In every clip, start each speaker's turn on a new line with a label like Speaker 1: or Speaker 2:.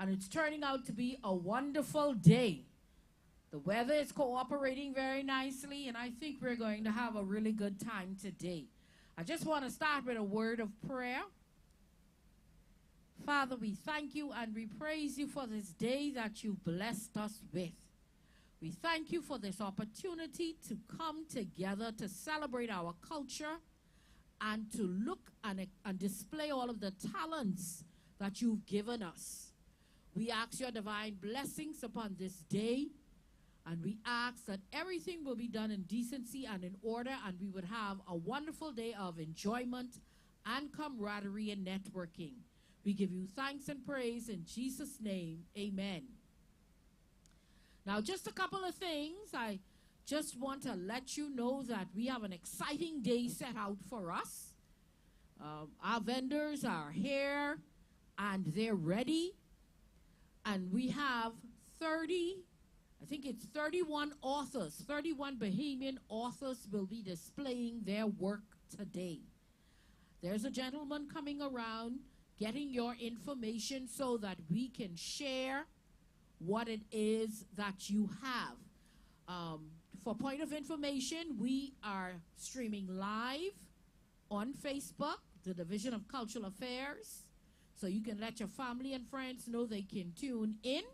Speaker 1: and it's turning out to be a wonderful day. The weather is cooperating very nicely, and I think we're going to have a really good time today. I just want to start with a word of prayer. Father, we thank you and we praise you for this day that you blessed us with. We thank you for this opportunity to come together to celebrate our culture and to look and display all of the talents that you've given us. We ask your divine blessings upon this day, and we ask that everything will be done in decency and in order, and we would have a wonderful day of enjoyment and camaraderie and networking. We give you thanks and praise in Jesus' name. Amen. Now, just a couple of things. I just want to let you know that we have an exciting day set out for us. Our vendors are here, and they're ready. And we have 31 authors, 31 Bahamian authors will be displaying their work today. There's a gentleman coming around getting your information so that we can share what it is that you have. For point of information, we are streaming live on Facebook, the Division of Cultural Affairs, so you can let your family and friends know they can tune in.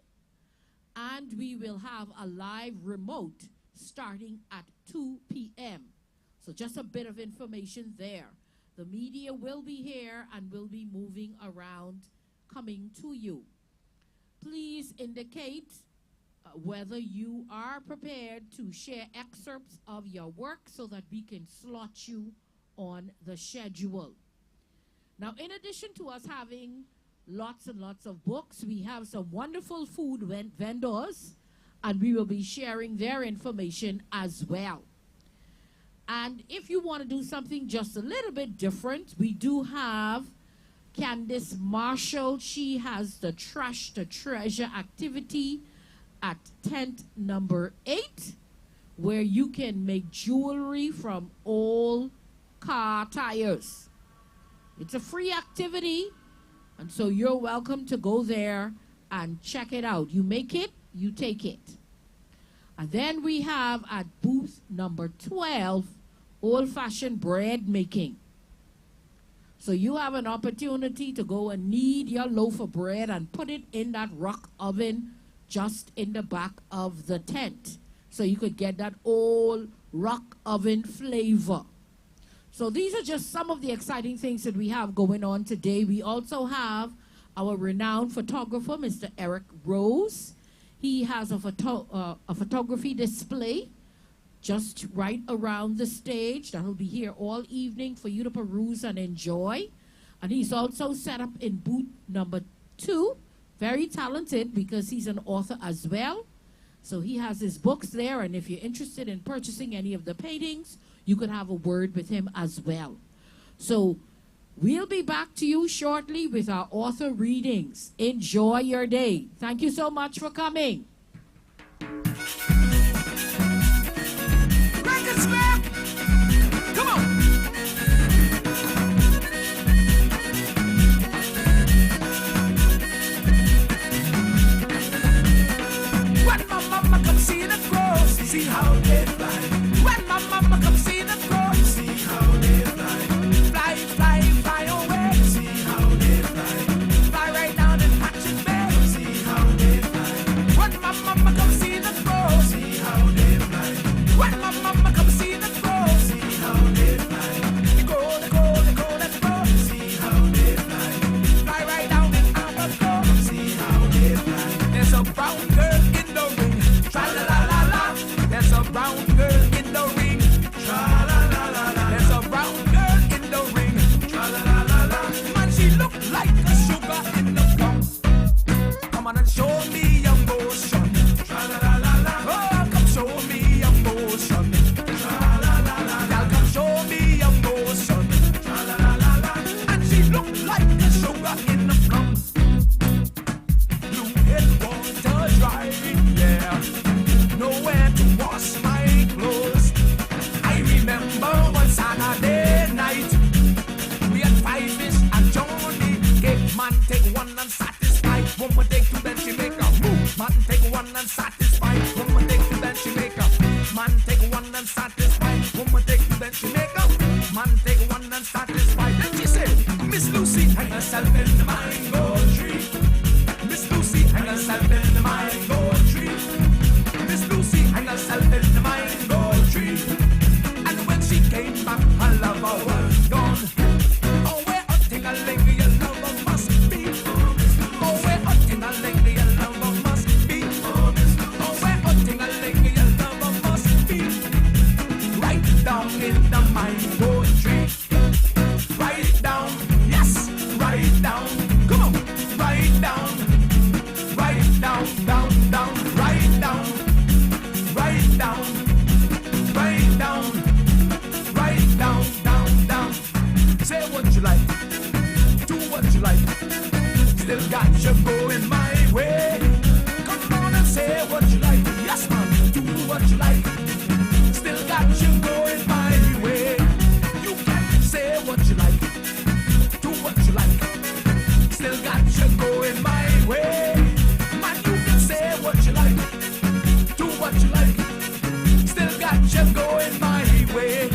Speaker 1: And we will have a live remote starting at 2 p.m. So just a bit of information there. The media will be here and will be moving around, coming to you. Please indicate whether you are prepared to share excerpts of your work so that we can slot you on the schedule. Now, in addition to us having lots and lots of books, we have some wonderful food vendors, and we will be sharing their information as well. And if you want to do something just a little bit different, we do have Candice Marshall. She has the Trash to Treasure activity at tent number 8, where you can make jewelry from old car tires. It's a free activity, and so you're welcome to go there and check it out. You make it, you take it. And then we have at booth number 12, old-fashioned bread making. So you have an opportunity to go and knead your loaf of bread and put it in that rock oven just in the back of the tent. So you could get that old rock oven flavor. So these are just some of the exciting things that we have going on today. We also have our renowned photographer, Mr. Eric Rose. He has a photography display just right around the stage that will be here all evening for you to peruse and enjoy. And he's also set up in booth number 2. Very talented because he's an author as well. So he has his books there, and if you're interested in purchasing any of the paintings, you could have a word with him as well. So we'll be back to you shortly with our author readings. Enjoy your day. Thank you so much for coming.
Speaker 2: Come on. When my mama come see the crows, see how they fly. When my mama come see the crows, see how they fly. Fly, fly, fly away, see how they fly. Fly right down in Hatchet Bay, see how they fly. When my mama come see the crows, see how they fly. When my mama come see the crows, see how they fly. They go, they go, they go, they go, see how they fly. Fly right down in Arawak Cay, see how they fly. There's a brown girl in the room, tra la la la la. There's a brown one unsatisfied. Woman take you, then she make up. Man take one unsatisfied. Woman take you, then she make up. Man take one unsatisfied. And she said, Miss Lucy, hang herself in the mango tree. Miss Lucy, hang herself in the mango tree. Miss Lucy, hang herself in the mango tree. And when she came back, her lover was gone. Oh, where a ting-a-ling, your lover must be. Oh, where a ting-a-ling, your lover must be. Oh, where a ting-a-ling, your lover must be. Right down in the mango tree. Write it down, yes, write it down. Come on, write it down. Write it down, down, down, write it down. Write it down, write it down. Write it down, down, down. Say what you like, do what you like. Still got you going my way. Come on and say what you like. Yes, man, do what you like. Still got you going my way. You can say what you like, do what you like. Still got you going my way. Man, you can say what you like, do what you like. Still got you going my way.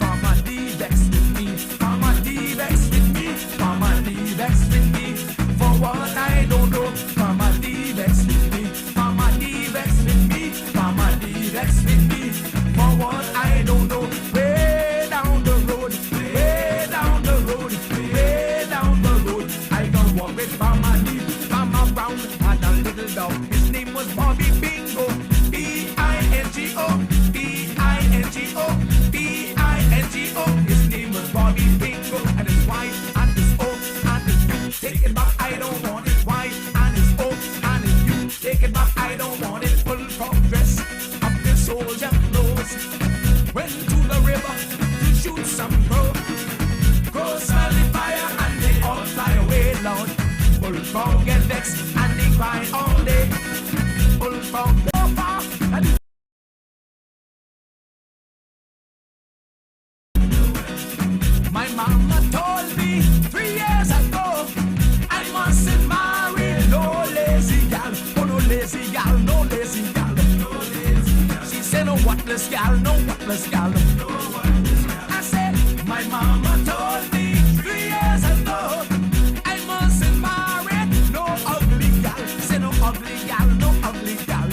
Speaker 2: Mama D vex with me, Mama D vex with me, Mama D vex with me. For what I don't know, Mama D vex with me, Mama D vex with me, Mama D vex with me. For what I don't know, way down the road, way down the road, way down the road. I don't walk with Mama D. Mama Brown had a little dog. His name was Bobby Bingo. B-I-N-G-O, B-I-N-G-O, B-I-N-G-O. His name was Bobby Bingo. And his wife and his O and his U. Take it back, I don't want his wife and his O and his U. Take it back, I don't want it. Full progress of the soldier clothes. Went to the river to shoot some crow. Crows smell the fire and they all fly away loud. Bullfrog get vexed and they cry all day. Bullfrog go far and my mama told me 3 years ago I mustn't marry no lazy gal. Oh, no lazy gal, no lazy gal. She said no worthless gal, no worthless gal. I said my mama told me 3 years ago I mustn't marry no ugly gal. She said no ugly gal, no ugly gal.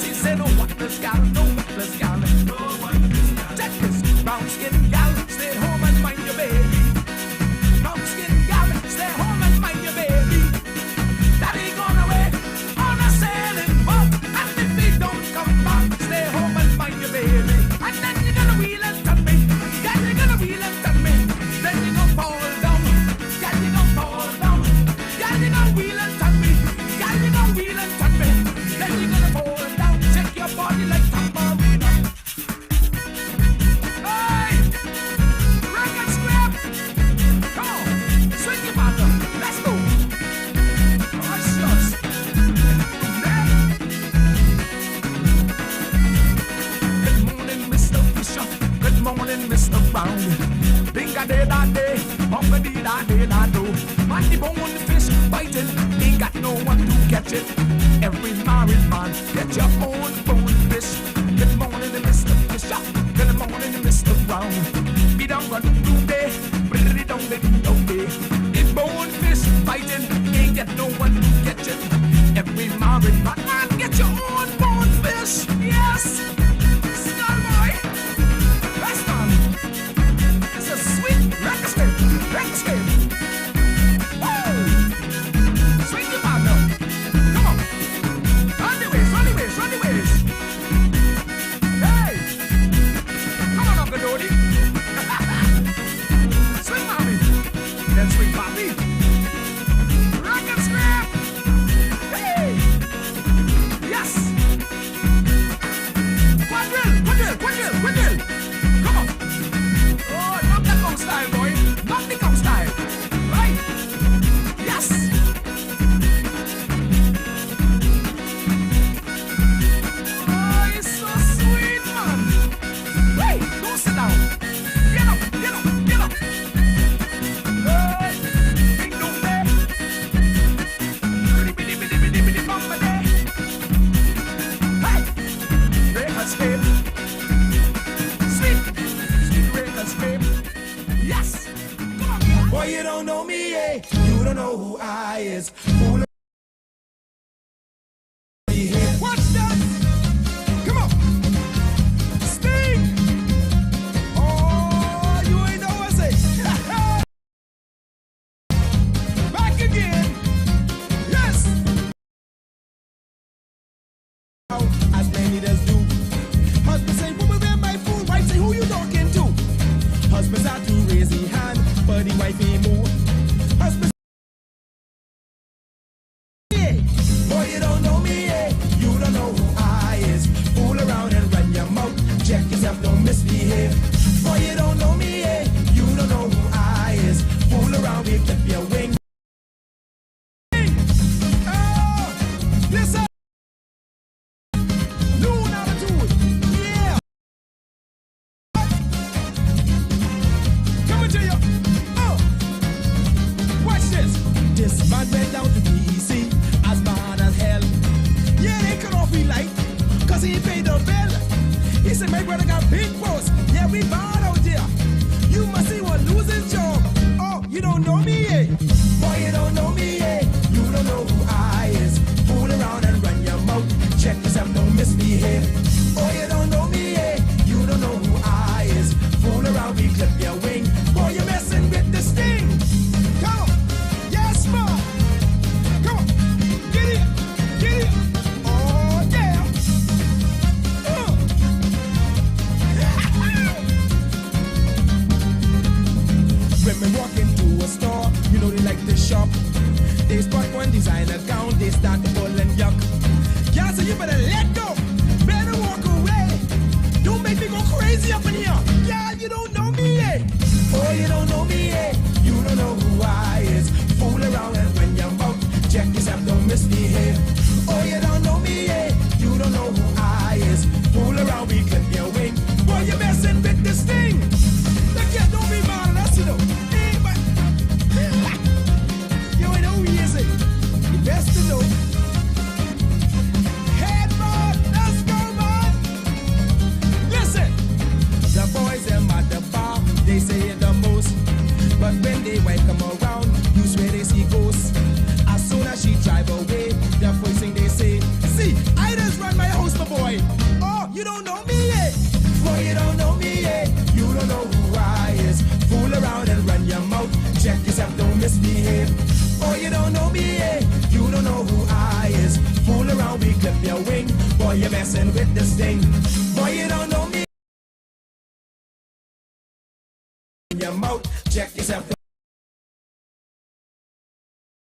Speaker 2: She said no worthless gal, no worthless gal. Check this brown skin gal, stay home and mind your baby. Brown skin gal, stay home and mind your baby. Daddy gone away on a sailing boat, and if he don't come back, stay home and mind your baby. And then you're gonna wheel and turn me, yeah, you're gonna wheel and turn me. Then you're gonna fall down, yeah, you're gonna fall down. Yeah, you're gonna wheel and turn me, yeah, you're gonna wheel and turn me. Then you're gonna fall down, shake your body like tambourine. Hey, rock and scrap. Come on, swing your partner, let's go. Oh, shucks. Good morning, Mr. Fisher. Good morning, Mr. Brown. Ding-a-day-da-day, bonga-dee-da-day-da-do. Man, the bone fish biting, ain't got no one to catch it. Every married man, get your own bone fish. Good morning, Mr. Fisher. Good morning, Mr. Brown. Be down run through day, pretty down day. The bone fish biting, ain't got no one to catch it. Every married man, get your own bone fish. Yes, Star Boy. Best man. It's a sweet record escape. Woo! Swing your partner. Come on. Run the ways, run the ways, run the ways. is fooling. Watch that! Come on! Sting! Oh, you ain't know what I say. Back again. Yes! As many does do. Husband say, woman, where my food? Wife say, who you talking to? Husbands are to raise the hand, but the wife ain't move. Husband boy, you don't know me, eh? You don't know who I is. Fool around and run your mouth. Check yourself, don't misbehave. Boy, you don't know me, eh? You don't know who I is. Fool around, we clip your wing. Oh, listen. New attitude. Yeah. Coming to you. Oh. Watch this. This man went down to DC. As bad as hell. Yeah, they cut off me light, cause he paid the bill. He said, my brother got big posts. Yeah, we bad out there. You must see what lose his job. Oh, you don't know me, eh? Boy, you don't know me, eh? You don't know who I is. Fool around and run your mouth. Check yourself, don't misbehave. Oh, you don't know me, eh? You don't know who I is. Fool around, we clip your wing. Boy, you're messing with the sting. Come on. Yes, man. Come on. Get it! Get it! Oh, yeah! Women walk into a store, you know they like to shop. They spot one designer gown, they start to pull and yuck. Girl, so you better let go, better walk away. Don't make me go crazy up in here. Girl, you don't know me, eh? Oh, you don't know me, eh? You don't know who I is. Fool around and run your mouth. Check yourself, don't misbehave. Oh, you don't know me, eh? You don't know who I is. Fool around, we clip your wing. Boy, you're messing with this thing. Look here, don't be mad at us, you know. Hey, but you ain't know who he is, eh? You best to know. Head man, let's go, man. Listen, the boys them at the bar, they say it the most. But when they wife come around, you swear they see ghosts. As soon as she drive away, the first thing they say, see, I just run my house, my boy. Oh, you don't know me, eh? Boy, you don't know me, eh? You don't know who I is. Fool around and run your mouth. Check yourself, don't misbehave. Oh, you don't know me, eh? You don't know who I is. Fool around, we clip your wing. Boy, you're messing with this thing. Boy, you don't know me. Your mouth, check yourself.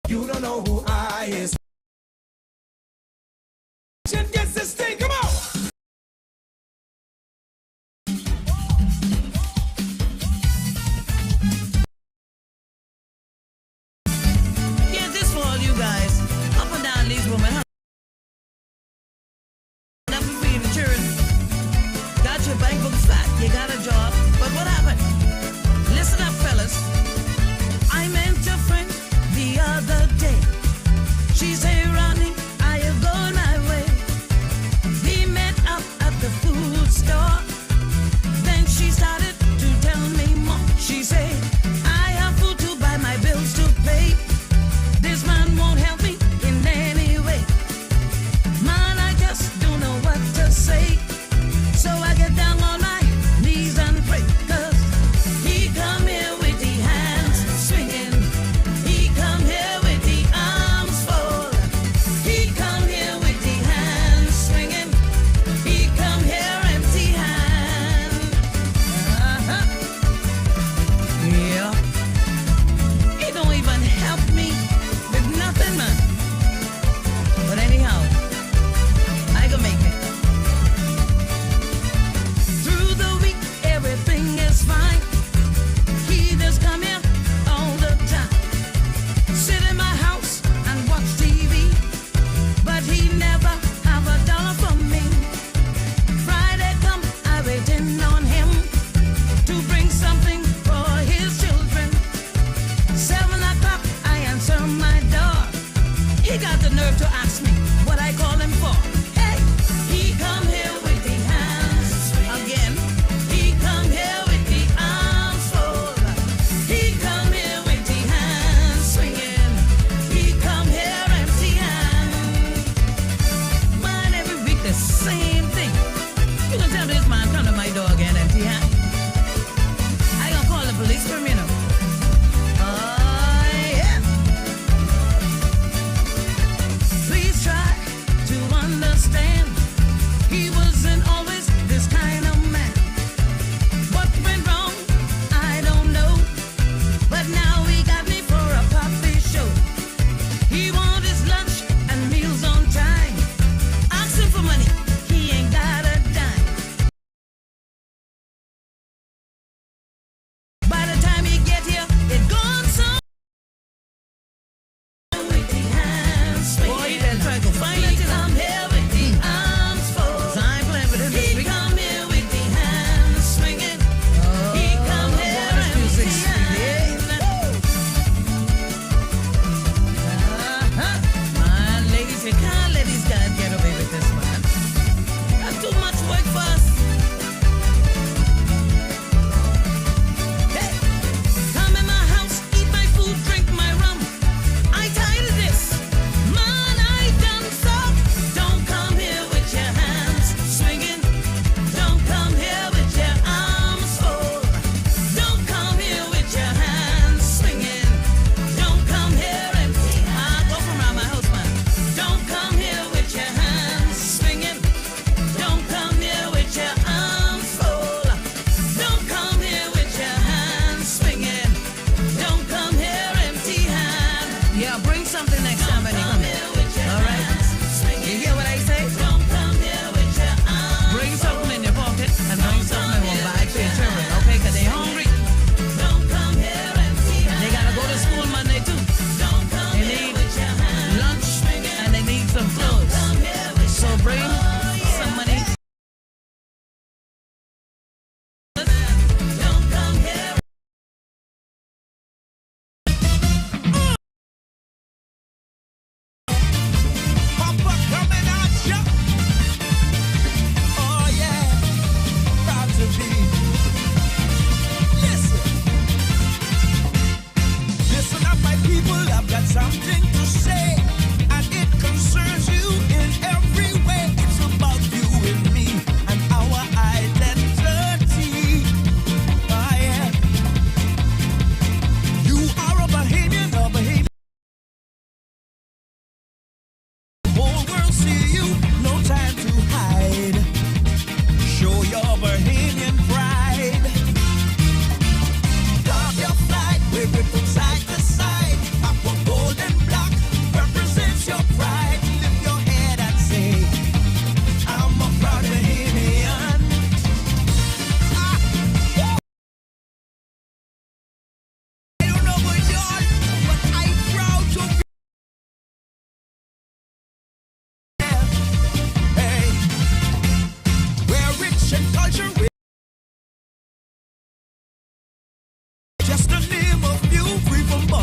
Speaker 2: You don't know who I is. Gets this thing, come on!
Speaker 3: Yeah, this for all you guys. Up and down these women, huh? Nothing for you to turn. Got your bank book flat, you got a job. But what happened? Listen up, fellas. I met a friend the other day. She said, Ronnie, are you going my way? We met up at the food store. Then she started to tell me more. She said, I have food to buy, my bills to pay. This man won't help me in any way. Man, I just don't know what to say. So I get down on my knees and pray. 'Cause he come here with the hands swinging. He come here with the arms full. He come here with the hands swinging. He come here empty hand. Yeah. He don't even help me with nothing, man. But anyhow, I can make it. Through the week, everything is fine. He just come here all the time. Sit in my house and watch TV. But he never have a dollar for me. Friday come, I waiting on him to bring something for his children. 7 o'clock, I answer my door. He got the nerve to ask me what I call him for. Hey, he come here with the hands again. He come here with the arms full. He come here with the hands swinging. He come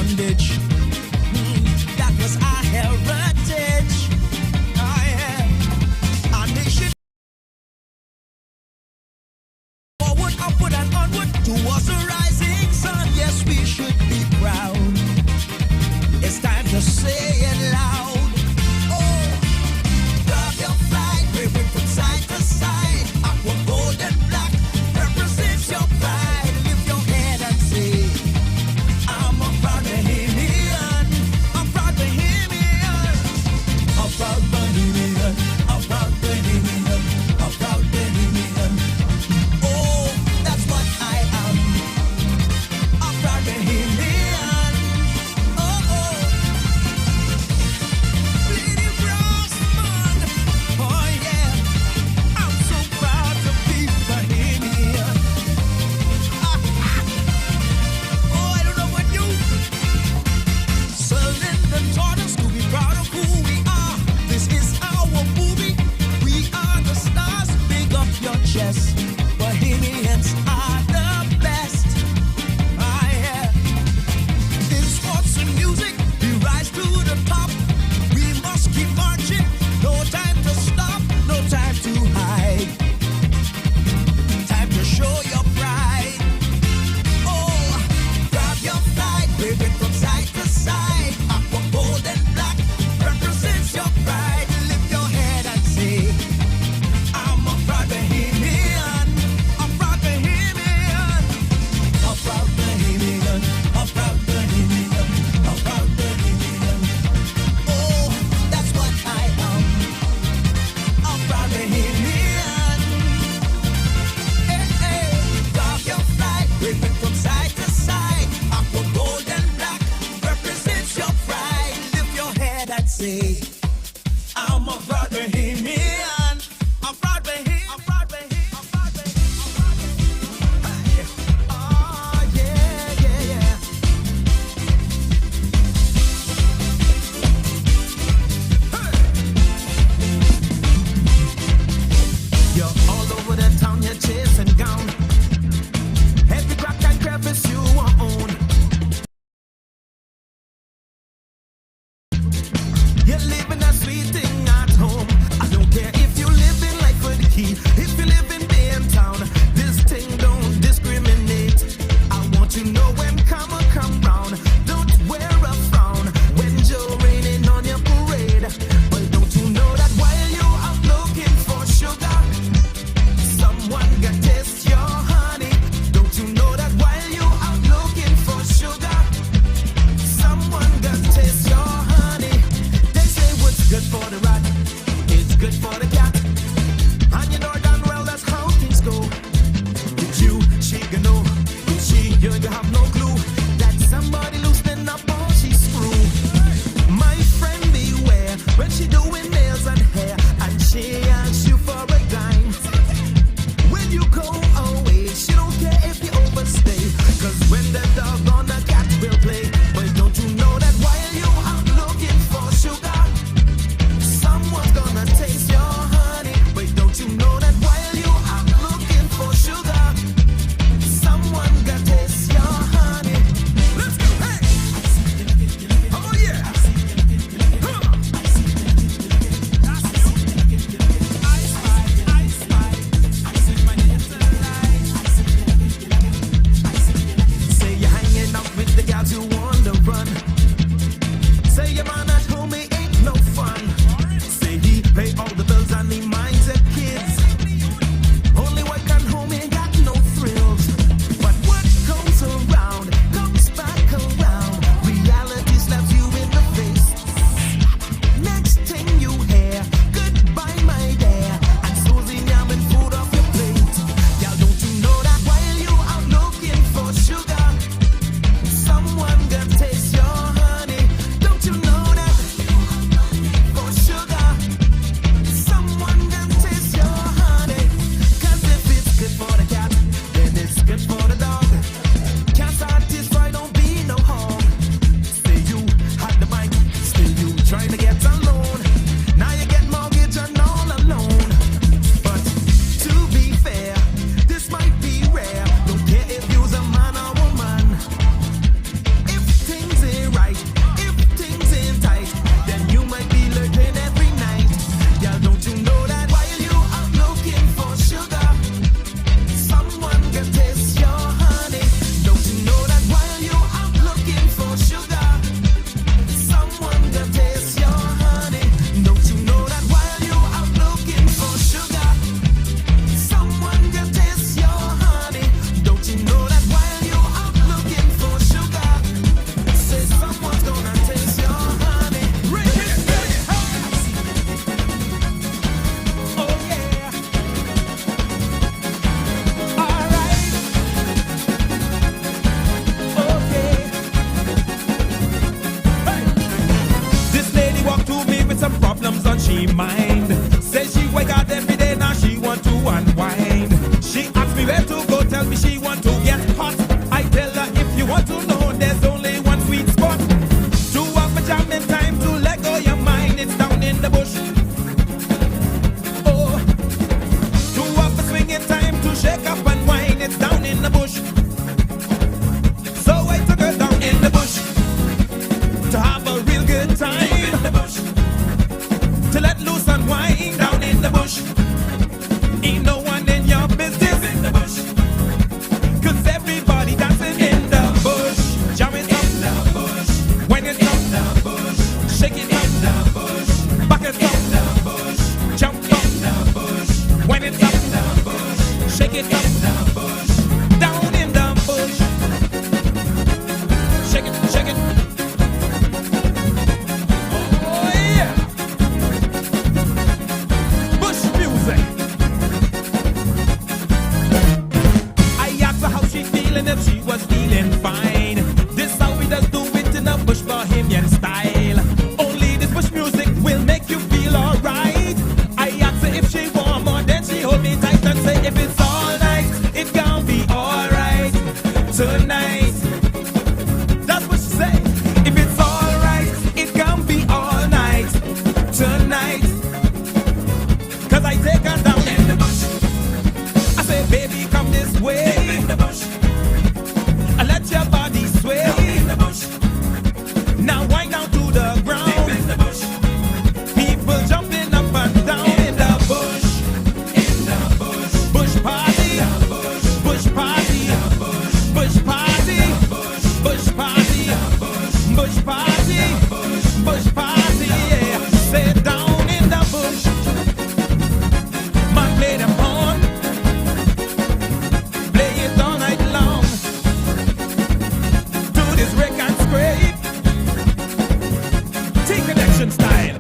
Speaker 2: bondage. That was our heritage. Oh, yeah. Our nation forward, upward, and onward towards the rising sun. Yes, we should be proud. It's time to say it loud. Oh, grab your flag, wave it from side to side. Aqua, gold, and black represents your pride. Lift your head and say, I'm a proud Bahamian. I'm proud Bahamian. I'm proud Bahamian. I'm proud Bahamian. I'm proud Bahamian. Oh, that's what I am. I'm proud Bahamian. Oh, oh. Lady Rossman. Oh, yeah. I'm so proud to be Bahamian. Oh, I don't know what you. Surrender taught us to be proud of who we are. This is our movie. We are the stars. Big up your chest. Bahamians are the best. Ah, yeah. In sports and music, we rise to the top. We must keep marching. No time to stop. No time to hide. Time to show your pride. Oh, grab your flag, wave it from side to side. Aqua, gold, and black represents your pride. Lift your head and say, I'm a proud Bahamian. I'm proud Bahamian. I'm proud Bahamian. I'm proud Bahamian. I'm proud Bahamian. Oh, that's what I am. I'm proud Bahamian. Hey, hey, grab your flag, wave it from side to side. Aqua, gold, and black represents your pride. Lift your head and say, I'm a proud Bahamian. I'm proud Bahamian. I'm proud Bahamian. I'm proud Bahamian. Oh, yeah, yeah, yeah. You're all over the town, you're chasing down every crack and crevice you own. You're living a sweet thing at home. I don't care if you live in life for the key, if you live in day and town. This thing don't discriminate. I want to know when karma come round. Don't wear a frown when Joe raining on your parade. But don't you know that while you out looking for sugar, someone got taste your honey. Don't you know that while you out looking for sugar, someone got taste your honey. They say what's good for the right. with some problems on she mind. Says she wake out every day, now she want to unwind. She asks me where to go, tell me she want to get hot. I tell her if you want to know, there's only one sweet spot. To have a jamming time to let go your mind, it's down in the bush. Oh, to have a swinging time to shake up and whine, it's down in the bush. So I took her down in the bush to have a real good time. In the bush, to let loose and whine down in the bush. Ain't no one in your business in the bush, 'cause everybody dancing in the bush. Jamming up in the bush, when it's up in the bush, shake it in the bush, back it up in the bush, jump up in the bush, when it's up in the bush, shake it in the bush, down in the bush, shake it, shake it. Oh yeah, bush music. I asked her how she feeling, if she was feeling fine. This how we just do it in a bush bohemian style. Only this bush music will make you feel alright. I asked her if she want more, then she hold me tight and say if it's all night, it gon' be alright tonight. That's what she say. If it's alright, it gon' be all night tonight. 'Cause I take her down in the bush. I say, baby, come this way. In the bush, I let your body sway. In the bush, now wind down to the ground. In the bush, people jumping up and down in the bush. In the bush, bush party. In the bush, bush party. In the bush, bush party. In the bush, bush party. In the bush, bush party. In the bush, bush party. Yeah, say down in the bush. Man, play them horn. Play it all night long. Do this rake and scrape. Take connection style.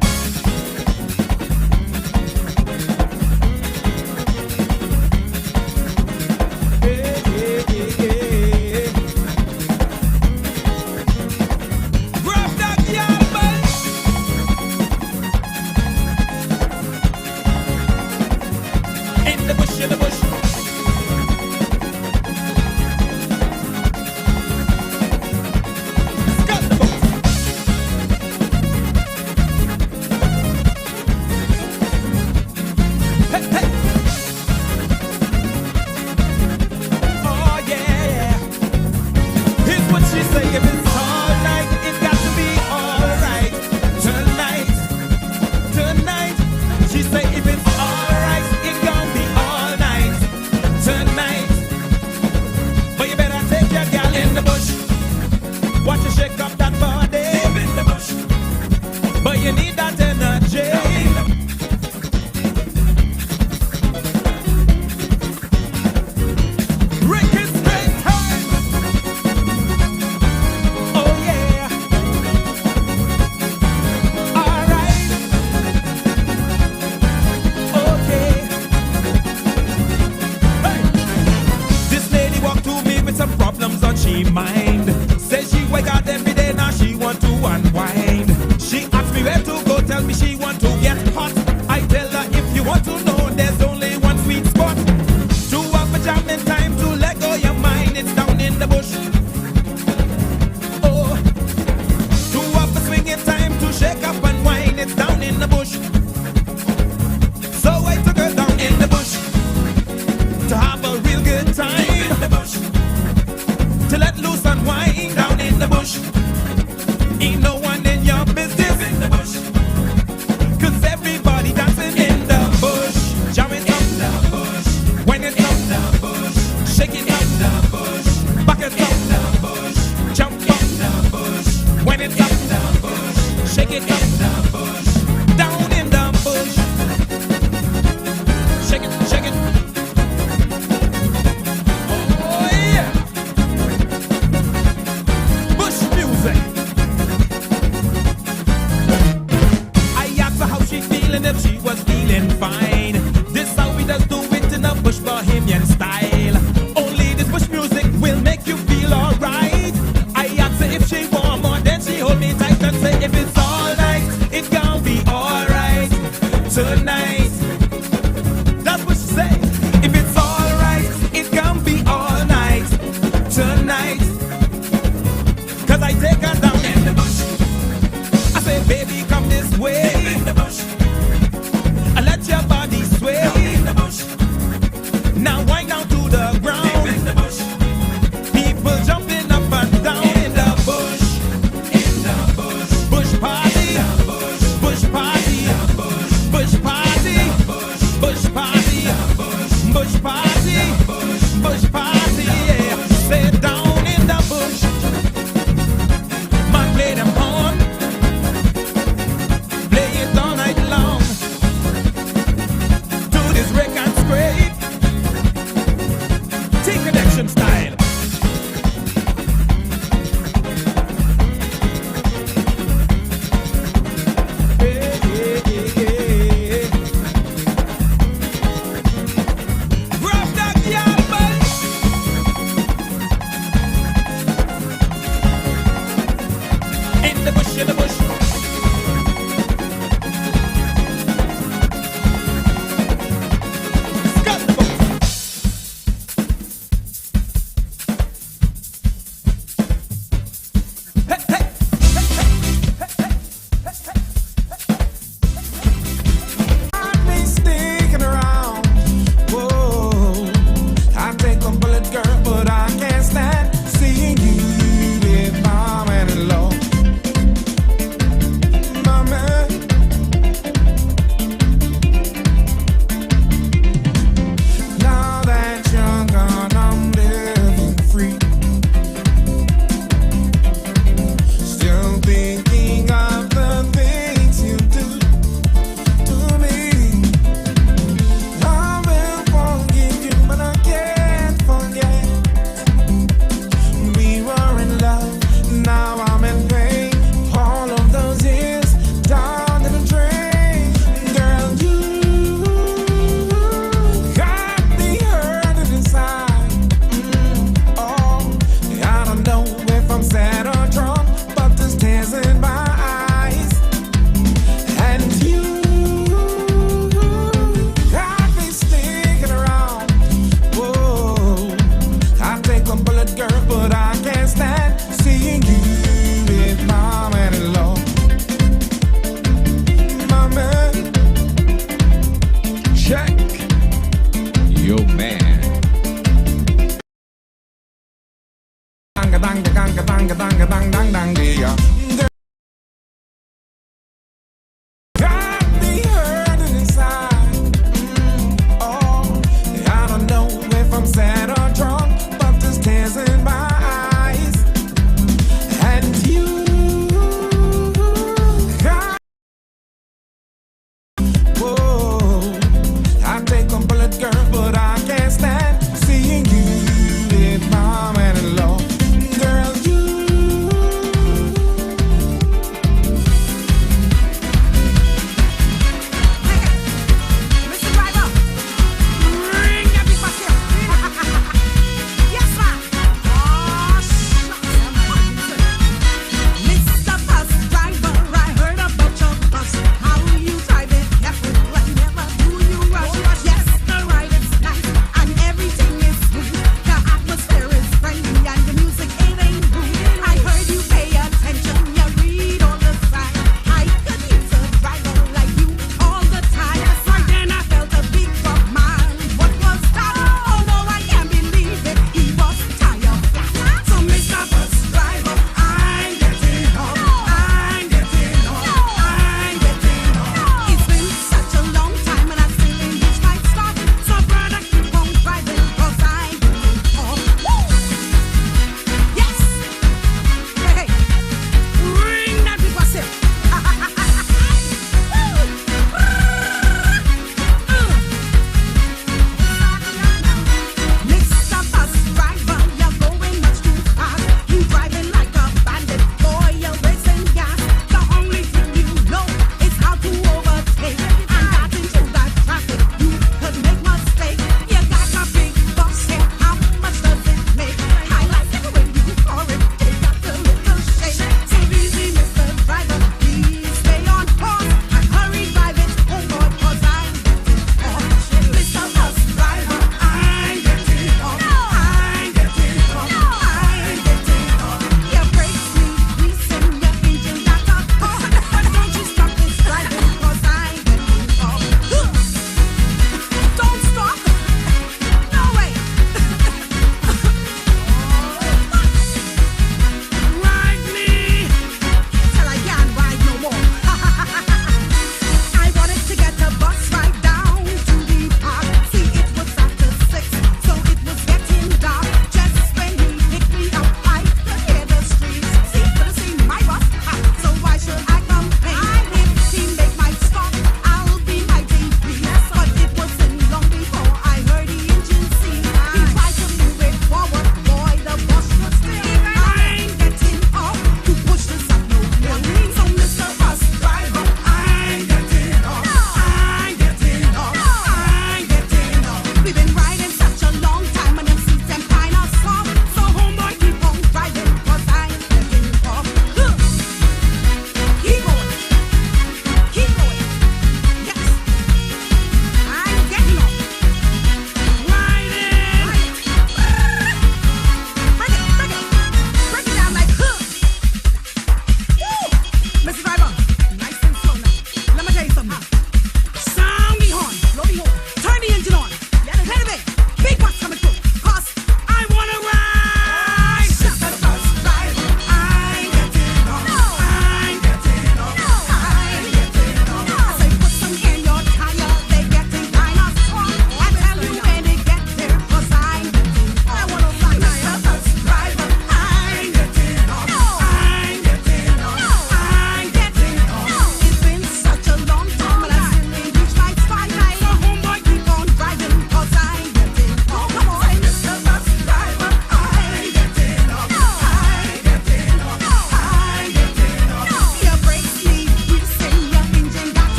Speaker 2: Hey, hey, hey, hey. Grab that yard, man. In the bush, in the bush. Got the bush. Hey, hey. Oh yeah, yeah. Here's what she say: if it's all night, it got to be all right tonight. Tonight, she say if it's all right, it gon' be all night tonight. But you better take your gal in the bush. Watch her shake up that body. In the bush, but you need that energy. Rick is great time. Oh yeah. All right. Okay. Hey. This lady walked to me with some problems on she mind. Says she wake out every day, now she want to unwind. She asks me where to go, tell me she want to get hot. I tell her if you want to know, there's only one sweet spot. To have a jamming time to let go your mind, it's down in the bush. Oh, to have a swinging time to shake up and whine, it's down in the bush. So I took her down in the bush to have a real good time. In the bush, to let loose and whine down in the bush. Ain't no one in your business in the bush, 'cause tonight. That's what she said. If it's alright, it can be all night tonight. Cause I take her down in the bush. I say, baby, come this way. In the bush. I let your body sway. In the bush. Now wind down to the ground. In the bush. People jumping up and down in the bush. In the bush. Bush party. In the bush. Bush party. In the bush. Bush party.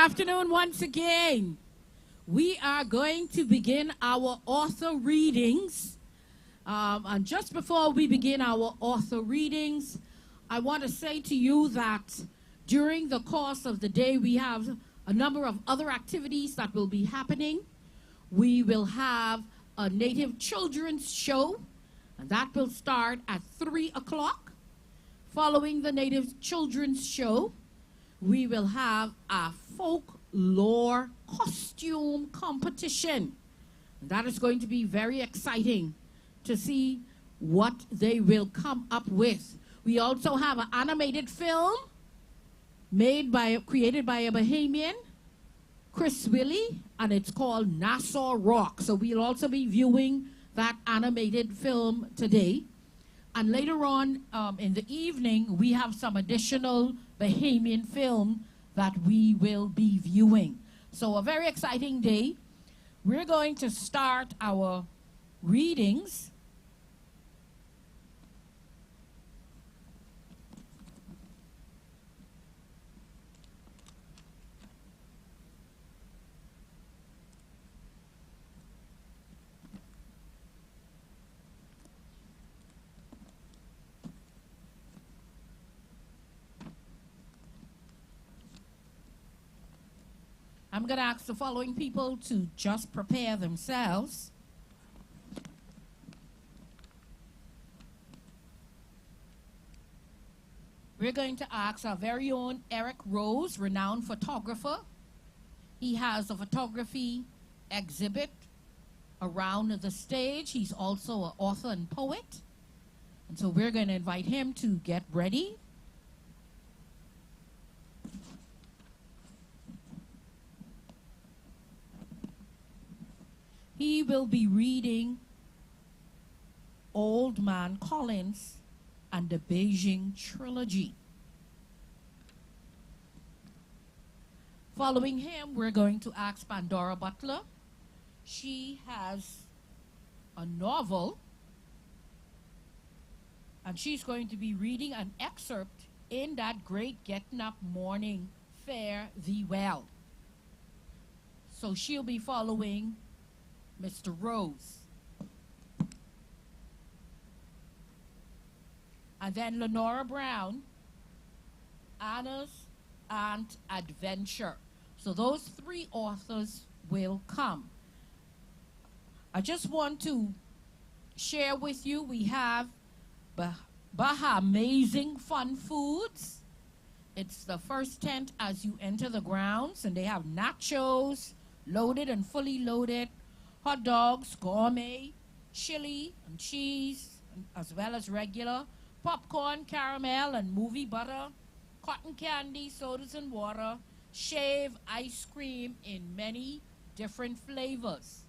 Speaker 1: afternoon once again. We are going to begin our author readings. And just before we begin our author readings, I want to say to you that during the course of the day, we have a number of other activities that will be happening. We will have a Native children's show, and that will start at 3 o'clock. Following the Native children's show, we will have a folklore costume competition. And that is going to be very exciting to see what they will come up with. We also have an animated film created by a Bahamian, Chris Willie, and it's called Nassau Rock. So we'll also be viewing that animated film today. And later on in the evening, we have some additional Bahamian film that we will be viewing. So a very exciting day. We're going to start our readings. I'm going to ask the following people to just prepare themselves. We're going to ask our very own Eric Rose, renowned photographer. He has a photography exhibit around the stage. He's also an author and poet. And so we're going to invite him to get ready. He will be reading Old Man Collins and the Beijing Trilogy. Following him, we're going to ask Pandora Butler. She has a novel, and she's going to be reading an excerpt in that great Getting Up Morning, Fare Thee Well. So she'll be following Mr. Rose. And then Lenora Brown, Anna's Aunt Adventure. So those three authors will come. I just want to share with you, we have Baja Amazing Fun Foods. It's the first tent as you enter the grounds, and they have nachos, loaded and fully loaded, hot dogs, gourmet, chili and cheese, as well as regular, popcorn, caramel, and movie butter, cotton candy, sodas and water, shave ice cream in many different flavors.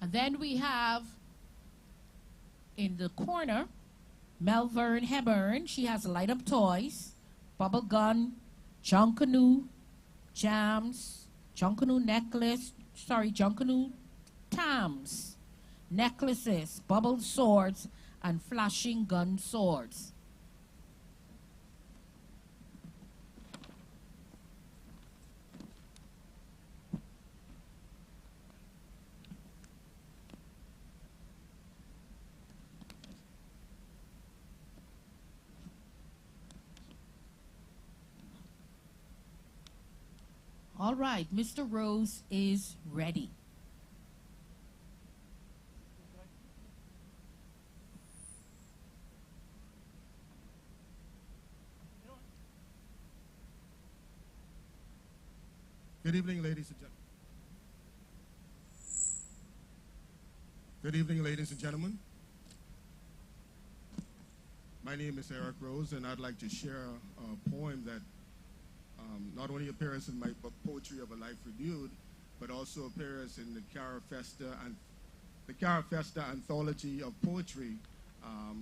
Speaker 1: And then we have in the corner, Melvern Hebburn. She has light up toys, bubble gun, Junkanoo jams, Junkanoo tams, necklaces, bubble swords, and flashing gun swords. All right, Mr. Rose is ready.
Speaker 4: Good evening, ladies and gentlemen. Good evening, ladies and gentlemen. My name is Eric Rose, and I'd like to share a poem that not only appears in my book, Poetry of a Life Renewed, but also appears in the Carafesta Anthology of Poetry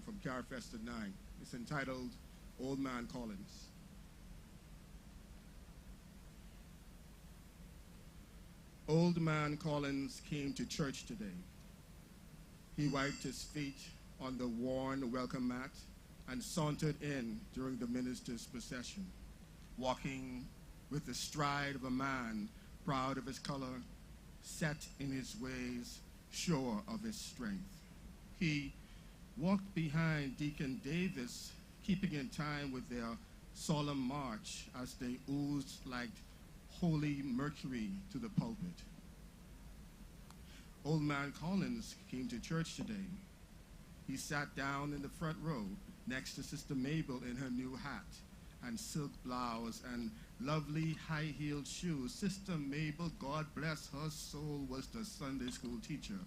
Speaker 4: from Carafesta 9. It's entitled Old Man Collins. Old man Collins came to church today. He wiped his feet on the worn welcome mat and sauntered in during the minister's procession, walking with the stride of a man proud of his color, set in his ways, sure of his strength. He walked behind Deacon Davis, keeping in time with their solemn march as they oozed like holy mercury to the pulpit. Old man Collins came to church today. He sat down in the front row next to Sister Mabel in her new hat and silk blouse and lovely high-heeled shoes. Sister Mabel, God bless her soul, was the Sunday school teacher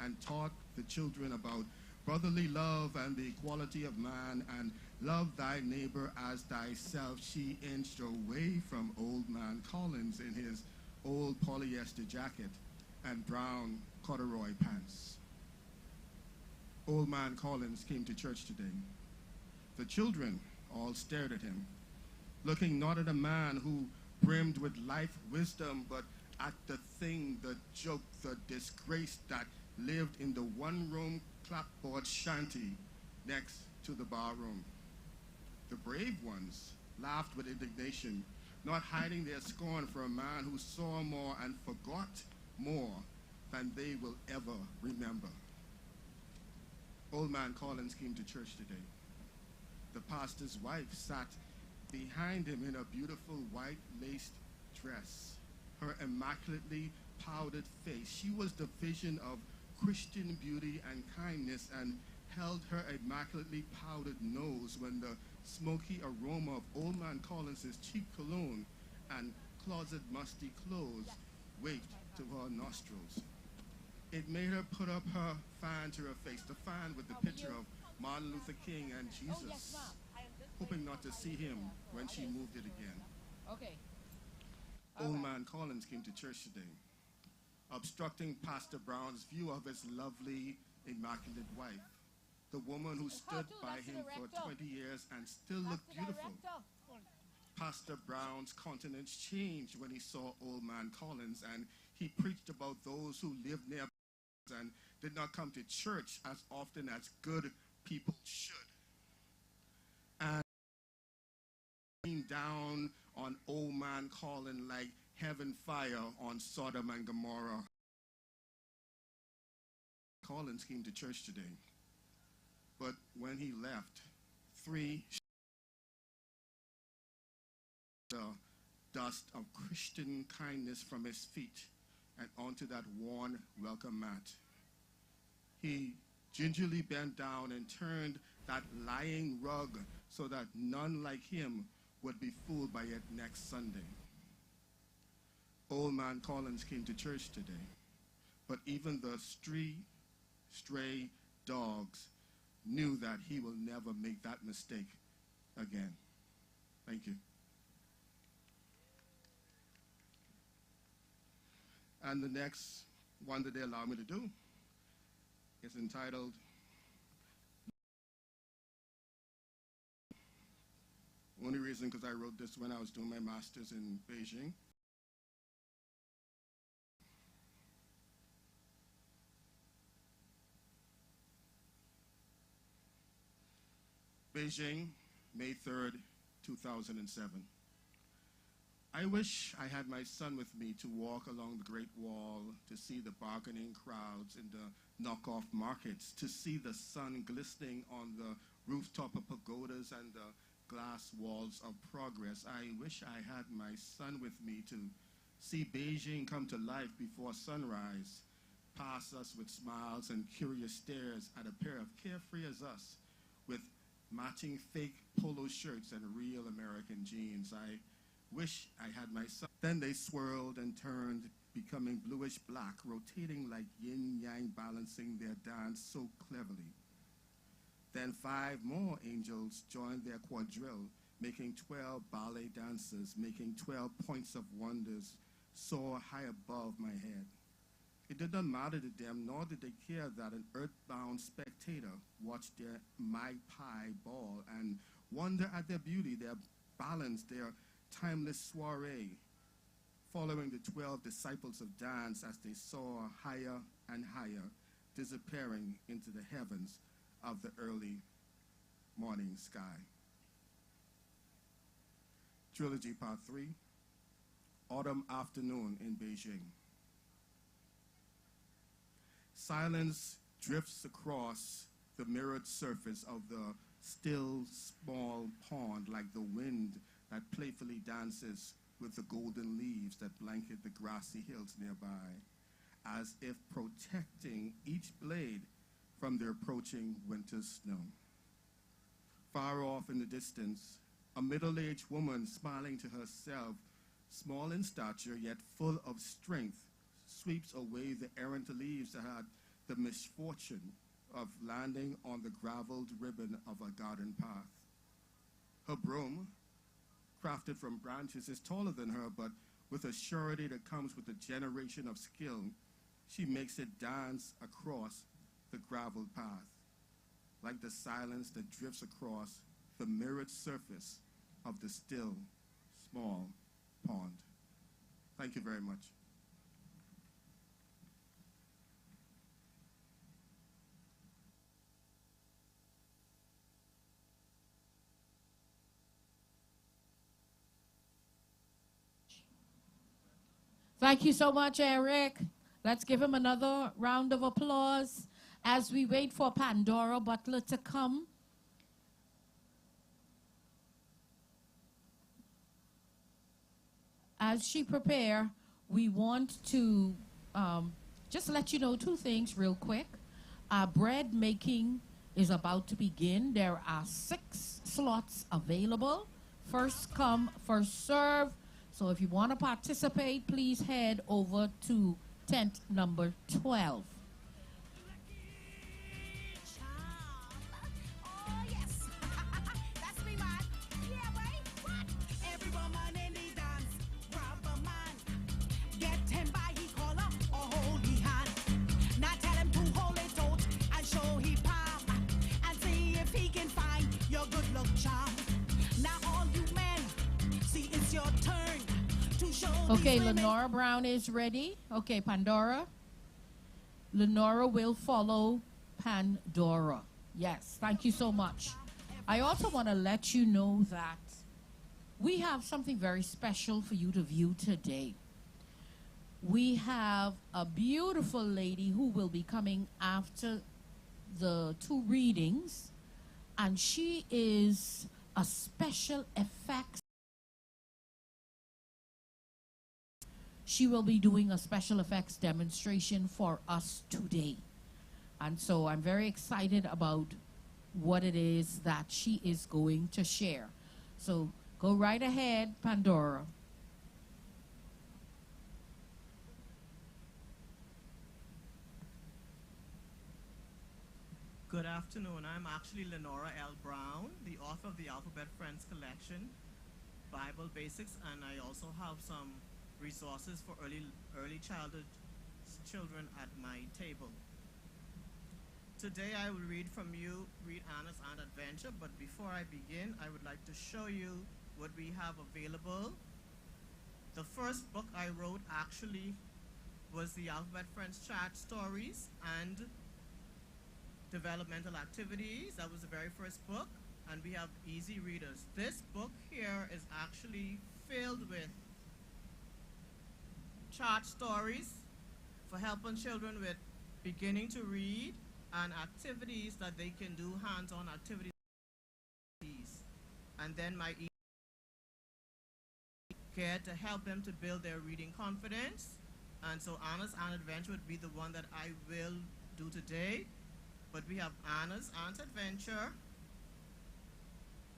Speaker 4: and taught the children about brotherly love and the equality of man and love thy neighbor as thyself. She inched away from old man Collins in his old polyester jacket and brown corduroy pants. Old man Collins came to church today. The children all stared at him, looking not at a man who brimmed with life wisdom, but at the thing, the joke, the disgrace that lived in the one-room clapboard shanty next to the barroom. The brave ones laughed with indignation, not hiding their scorn for a man who saw more and forgot more than they will ever remember. Old man Collins came to church today. The pastor's wife sat behind him in a beautiful white laced dress, her immaculately powdered face. She was the vision of Christian beauty and kindness and held her immaculately powdered nose when the smoky aroma of old man Collins's cheap cologne and closet musty clothes wafted to her nostrils. It made her put up her fan to her face, the fan with the picture of Martin Luther King and Jesus, hoping not to see him when she moved it again.
Speaker 1: Okay.
Speaker 4: Old man Collins came to church today, obstructing Pastor Brown's view of his lovely, immaculate wife, the woman who stood by him for 20 years and still looked beautiful. Pastor Brown's countenance changed when he saw old man Collins, and he preached about those who lived near and did not come to church as often as good people should. And came down on old man Collins like heaven fire on Sodom and Gomorrah. Collins came to church today, but when he left, the dust of Christian kindness from his feet and onto that worn welcome mat. He gingerly bent down and turned that lying rug so that none like him would be fooled by it next Sunday. Old man Collins came to church today, but even the stray dogs knew that he will never make that mistake again. Thank you. And the next one that they allow me to do is entitled Only reason because I wrote this when I was doing my master's in Beijing. Beijing, May 3rd, 2007. I wish I had my son with me to walk along the Great Wall, to see the bargaining crowds in the knockoff markets, to see the sun glistening on the rooftop of pagodas and the glass walls of progress. I wish I had my son with me to see Beijing come to life before sunrise, pass us with smiles and curious stares at a pair of carefree as us with matching fake polo shirts and real American jeans. I wish I had my son. Then they swirled and turned, becoming bluish black, rotating like yin-yang, balancing their dance so cleverly. Then 5 more angels joined their quadrille, making 12 ballet dancers, making 12 points of wonders soar high above my head. It did not matter to them, nor did they care that an earthbound spectator watched their magpie ball and wonder at their beauty, their balance, their timeless soiree. following the 12 disciples of dance as they soar higher and higher, disappearing into the heavens of the early morning sky. Trilogy Part 3, Autumn Afternoon in Beijing. Silence drifts across the mirrored surface of the still small pond like the wind that playfully dances with the golden leaves that blanket the grassy hills nearby, as if protecting each blade from the approaching winter snow. Far off in the distance, a middle-aged woman smiling to herself, small in stature yet full of strength, sweeps away the errant leaves that had the misfortune of landing on the graveled ribbon of a garden path. Her broom, crafted from branches, is taller than her, but with a surety that comes with a generation of skill, she makes it dance across the graveled path, like the silence that drifts across the mirrored surface of the still, small pond. Thank you very much.
Speaker 1: Thank you so much, Eric. Let's give him another round of applause as we wait for Pandora Butler to come. As she prepare, we want to just let you know two things real quick. Our bread making is about to begin. There are 6 slots available. First come, first serve. So if you want to participate, please head over to tent number 12. Okay, Lenora Brown is ready. Okay, Pandora. Lenora will follow Pandora. Yes, thank you so much. I also want to let you know that we have something very special for you to view today. We have a beautiful lady who will be coming after the 2 readings, and she is a special effects. She will be doing a special effects demonstration for us today. And so I'm very excited about what it is that she is going to share. So go right ahead, Pandora.
Speaker 5: Good afternoon. I'm actually Lenora L. Brown, the author of the Alphabet Friends Collection, Bible Basics, and I also have some resources for early childhood children at my table. Today I will read Anna's Ant Adventure, but before I begin, I would like to show you what we have available. The first book I wrote actually was the Alphabet Friends Chat Stories and Developmental Activities. That was the very first book, and we have easy readers. This book here is actually filled with chart stories for helping children with beginning to read and activities that they can do, hands-on activities. And then my care to help them to build their reading confidence. And so Anna's Ant Adventure would be the one that I will do today. But we have Anna's Ant Adventure.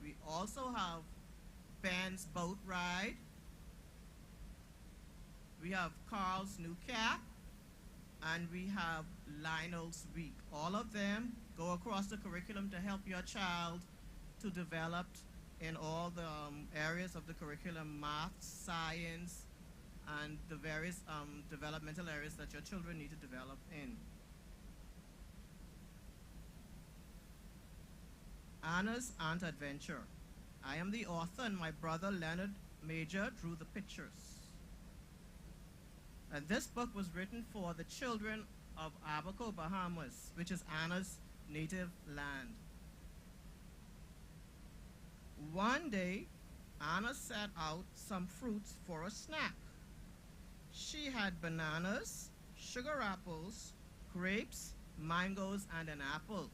Speaker 5: We also have Ben's Boat Ride. We have Carl's New Cat, and we have Lionel's Week. All of them go across the curriculum to help your child to develop in all the areas of the curriculum, math, science, and the various developmental areas that your children need to develop in. Anna's Ant Adventure. I am the author, and my brother Leonard Major drew the pictures. And this book was written for the children of Abaco, Bahamas, which is Anna's native land. One day, Anna set out some fruits for a snack. She had bananas, sugar apples, grapes, mangoes, and an apple.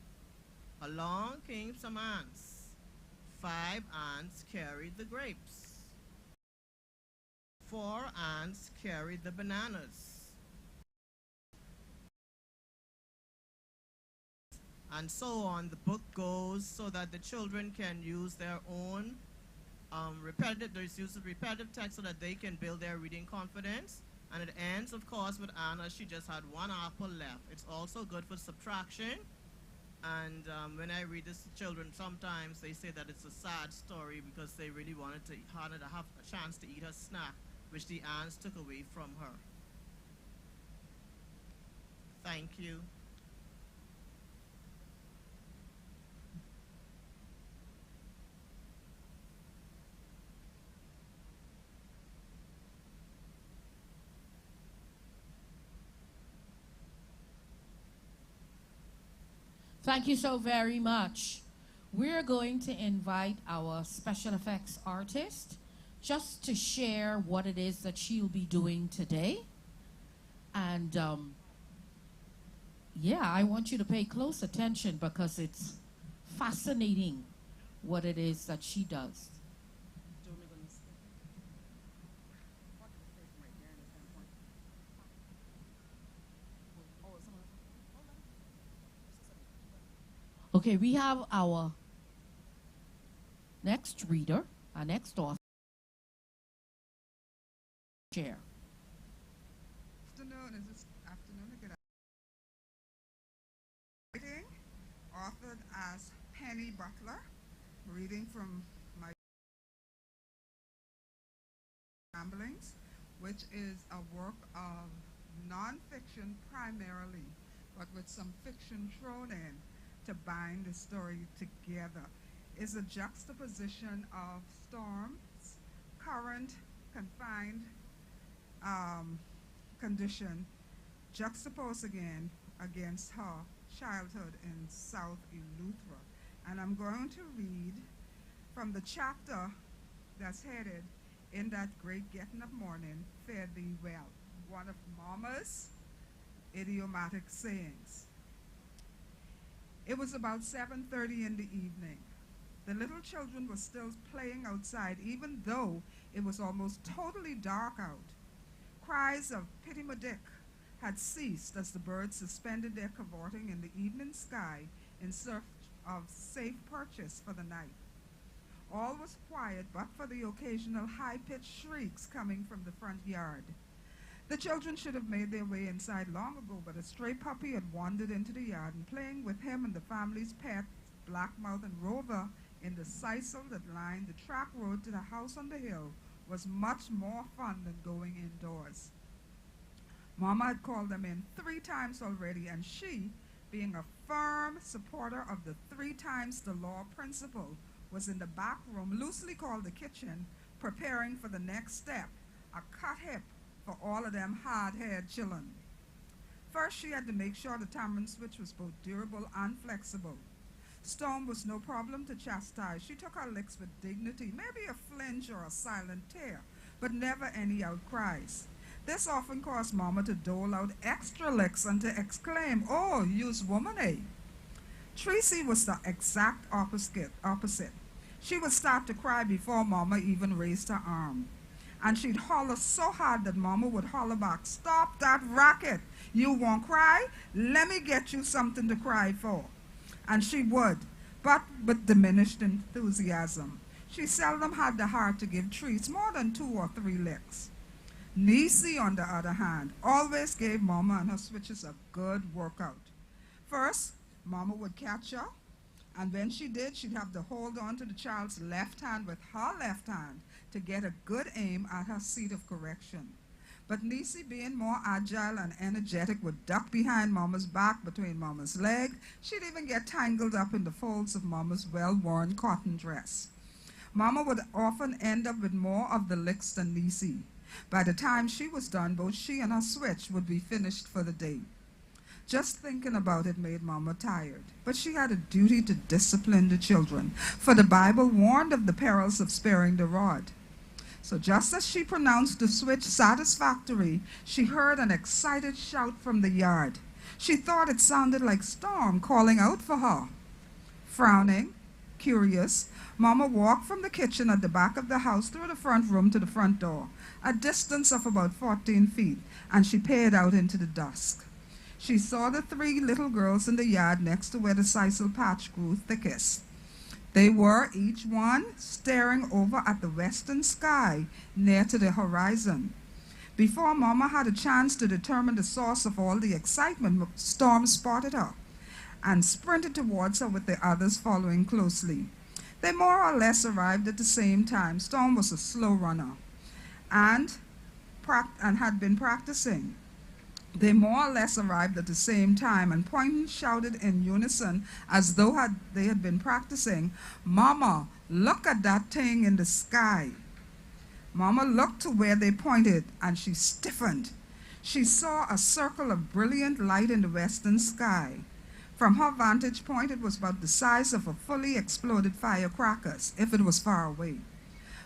Speaker 5: Along came some ants. 5 ants carried the grapes. 4 ants carried the bananas. And so on. The book goes so that the children can use their own repetitive text so that they can build their reading confidence. And it ends, of course, with Anna. She just had 1 apple left. It's also good for subtraction. And when I read this to children, sometimes they say that it's a sad story because they really wanted to have a chance to eat her snack, which the ants took away from her. Thank you.
Speaker 1: Thank you so very much. We're going to invite our special effects artist just to share what it is that she'll be doing today. And yeah, I want you to pay close attention because it's fascinating what it is that she does. Okay, we have our next reader, our next author. Share.
Speaker 6: Afternoon, is this afternoon or good afternoon? Writing, authored as Penny Butler, reading from my Ramblings, which is a work of nonfiction primarily, but with some fiction thrown in to bind the story together. Is a juxtaposition of storms, current, confined condition, juxtaposed again against her childhood in South Eleuthera. And I'm going to read from the chapter that's headed In That Great Getting Up Morning, Fare Thee Well, one of Mama's idiomatic sayings. It was about 7:30 in the evening. The little children were still playing outside, even though it was almost totally dark out. Cries of "Pity my Dick" had ceased as the birds suspended their cavorting in the evening sky in search of safe perches for the night. All was quiet but for the occasional high-pitched shrieks coming from the front yard. The children should have made their way inside long ago, but a stray puppy had wandered into the yard, and playing with him and the family's pets, Blackmouth and Rover, in the sisal that lined the track road to the house on the hill was much more fun than going indoors. Mama had called them in 3 times already, and she, being a firm supporter of the 3 times the law principle, was in the back room, loosely called the kitchen, preparing for the next step, a cut hip for all of them hard-haired children. First, she had to make sure the tamarind switch was both durable and flexible. Storm was no problem to chastise. She took her licks with dignity, maybe a flinch or a silent tear, but never any outcries. This often caused Mama to dole out extra licks and to exclaim, "Oh, you's woman, eh?" Tracy was the exact opposite. She would start to cry before Mama even raised her arm. And she'd holler so hard that Mama would holler back, "Stop that racket. You won't cry? Let me get you something to cry for." And she would, but with diminished enthusiasm. She seldom had the heart to give treats more than 2 or 3 licks. Niecy, on the other hand, always gave Mama and her switches a good workout. First, Mama would catch her, and when she did, she'd have to hold on to the child's left hand with her left hand to get a good aim at her seat of correction. But Niecy, being more agile and energetic, would duck behind Mama's back between Mama's legs. She'd even get tangled up in the folds of Mama's well-worn cotton dress. Mama would often end up with more of the licks than Niecy. By the time she was done, both she and her switch would be finished for the day. Just thinking about it made Mama tired, but she had a duty to discipline the children, for the Bible warned of the perils of sparing the rod. So just as she pronounced the switch satisfactory, she heard an excited shout from the yard. She thought it sounded like Storm calling out for her. Frowning, curious, Mama walked from the kitchen at the back of the house through the front room to the front door, a distance of about 14 feet, and she peered out into the dusk. She saw the 3 little girls in the yard next to where the sisal patch grew thickest. They were, each one, staring over at the western sky near to the horizon. Before Mama had a chance to determine the source of all the excitement, Storm spotted her and sprinted towards her with the others following closely. They more or less arrived at the same time. Storm was a slow runner and had been practicing. They more or less arrived at the same time and pointing shouted in unison as though they had been practicing, "Mama, look at that thing in the sky." Mama looked to where they pointed and she stiffened. She saw a circle of brilliant light in the western sky. From her vantage point, it was about the size of a fully exploded firecrackers, if it was far away.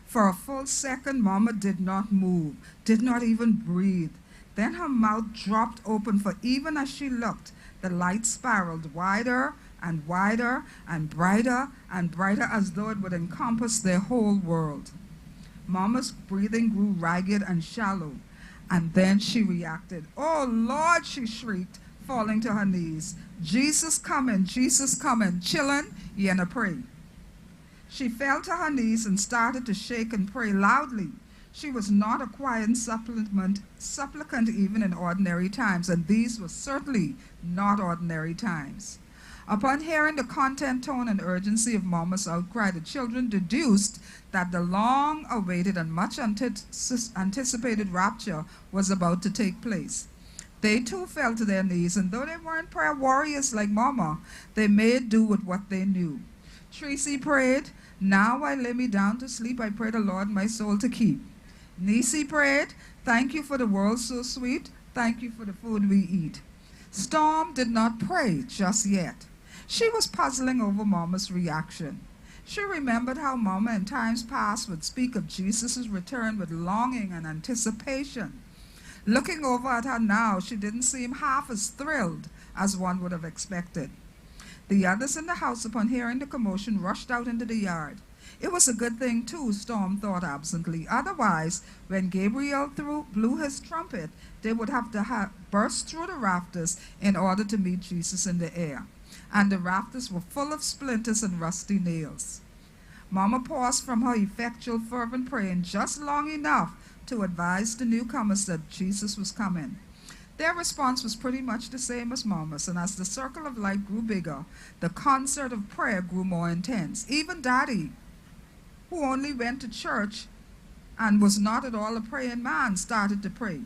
Speaker 6: For a full second, Mama did not move, did not even breathe. Then her mouth dropped open, for even as she looked, the light spiraled wider and wider and brighter as though it would encompass their whole world. Mama's breathing grew ragged and shallow, and then she reacted. "Oh, Lord," she shrieked, falling to her knees. Jesus coming, chillin', yenna pray." She fell to her knees and started to shake and pray loudly. She was not a quiet supplicant even in ordinary times, and these were certainly not ordinary times. Upon hearing the content, tone, and urgency of Mama's outcry, the children deduced that the long-awaited and much anticipated rapture was about to take place. They too fell to their knees, and though they weren't prayer warriors like Mama, they made do with what they knew. Tracy prayed, "Now I lay me down to sleep, I pray the Lord my soul to keep." Nisi prayed, "Thank you for the world so sweet, thank you for the food we eat." Storm did not pray just yet. She was puzzling over Mama's reaction. She remembered how Mama in times past would speak of Jesus' return with longing and anticipation. Looking over at her now, she didn't seem half as thrilled as one would have expected. The others in the house, upon hearing the commotion, rushed out into the yard. It was a good thing, too, Storm thought absently. Otherwise, when Gabriel blew his trumpet, they would have to burst through the rafters in order to meet Jesus in the air. And the rafters were full of splinters and rusty nails. Mama paused from her effectual, fervent praying just long enough to advise the newcomers that Jesus was coming. Their response was pretty much the same as Mama's, and as the circle of light grew bigger, the concert of prayer grew more intense. Even Daddy, who only went to church and was not at all a praying man, started to pray.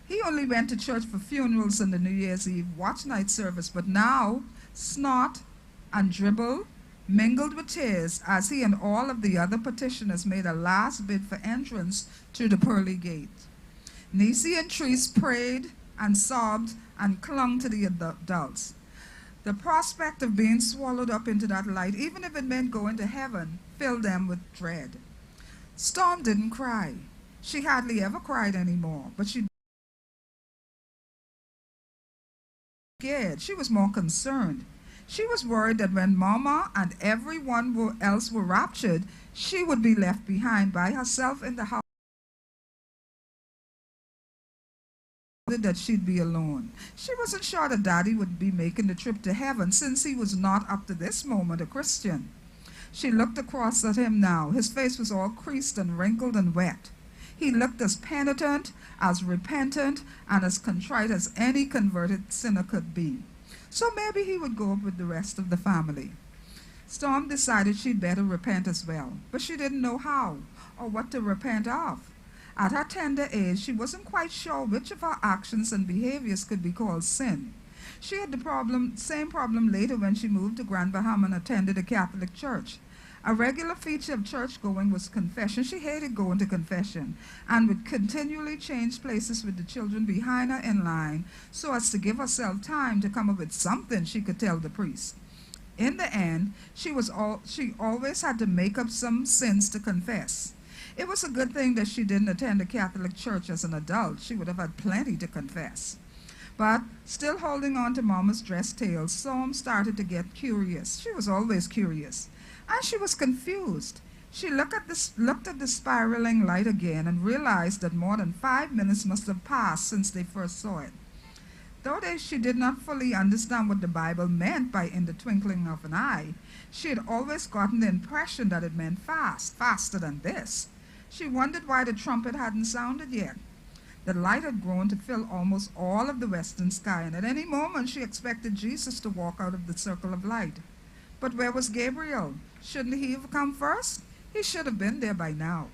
Speaker 6: He only went to church for funerals and the New Year's Eve watch night service, but now snot and dribble mingled with tears as he and all of the other petitioners made a last bid for entrance through the pearly gate. Nisi and Treese prayed and sobbed and clung to the adults. The prospect of being swallowed up into that light, even if it meant going to heaven, filled them with dread. Storm didn't cry. She hardly ever cried anymore, but she scared. She was more concerned. She was worried that when Mama and everyone else were raptured, she would be left behind by herself in the house, that she'd be alone. She wasn't sure that Daddy would be making the trip to heaven, since he was not up to this moment a Christian. She looked across at him now. His face was all creased and wrinkled and wet. He looked as penitent, as repentant, and as contrite as any converted sinner could be. So maybe he would go up with the rest of the family. Storm decided she'd better repent as well, but she didn't know how or what to repent of. At her tender age, she wasn't quite sure which of her actions and behaviors could be called sin. She had the same problem later when she moved to Grand Bahama and attended a Catholic church. A regular feature of church going was confession. She hated going to confession and would continually change places with the children behind her in line so as to give herself time to come up with something she could tell the priest. In the end, she always had to make up some sins to confess. It was a good thing that she didn't attend a Catholic church as an adult. She would have had plenty to confess. But still holding on to Mama's dress tail, Storm started to get curious. She was always curious. And she was confused. She looked at the spiraling light again and realized that more than 5 minutes must have passed since they first saw it. Though she did not fully understand what the Bible meant by in the twinkling of an eye, she had always gotten the impression that it meant fast, faster than this. She wondered why the trumpet hadn't sounded yet. The light had grown to fill almost all of the western sky, and at any moment she expected Jesus to walk out of the circle of light. But where was Gabriel? Shouldn't he have come first? He should have been there by now.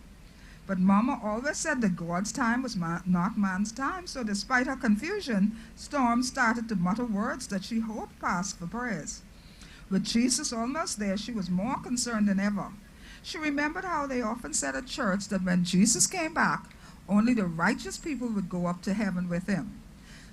Speaker 6: But Mama always said that God's time was not man's time, so despite her confusion, Storm started to mutter words that she hoped passed for prayers. With Jesus almost there, she was more concerned than ever. She remembered how they often said at church that when Jesus came back, only the righteous people would go up to heaven with him.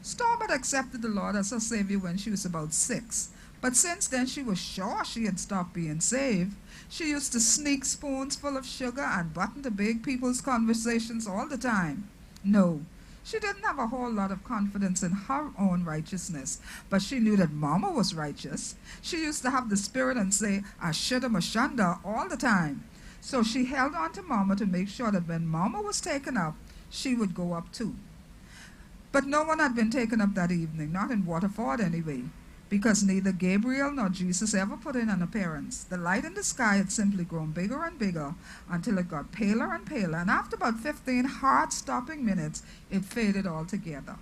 Speaker 6: Storm had accepted the Lord as her Savior when she was about 6. But since then, she was sure she had stopped being saved. She used to sneak spoons full of sugar and button to big people's conversations all the time. No, she didn't have a whole lot of confidence in her own righteousness, but she knew that Mama was righteous. She used to have the spirit and say, "Ashida Mashanda," all the time. So she held on to Mama to make sure that when Mama was taken up, she would go up too. But no one had been taken up that evening, not in Waterford anyway, because neither Gabriel nor Jesus ever put in an appearance. The light in the sky had simply grown bigger and bigger until it got paler and paler, and after about 15 heart-stopping minutes, it faded altogether.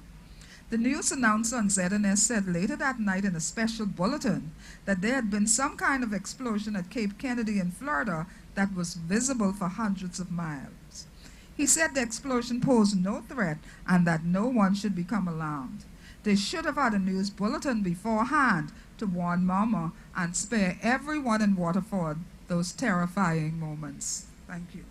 Speaker 6: The news announcer on ZNS said later that night in a special bulletin that there had been some kind of explosion at Cape Kennedy in Florida that was visible for hundreds of miles. He said the explosion posed no threat and that no one should become alarmed. They should have had a news bulletin beforehand to warn Mama and spare everyone in Waterford those terrifying moments. Thank you.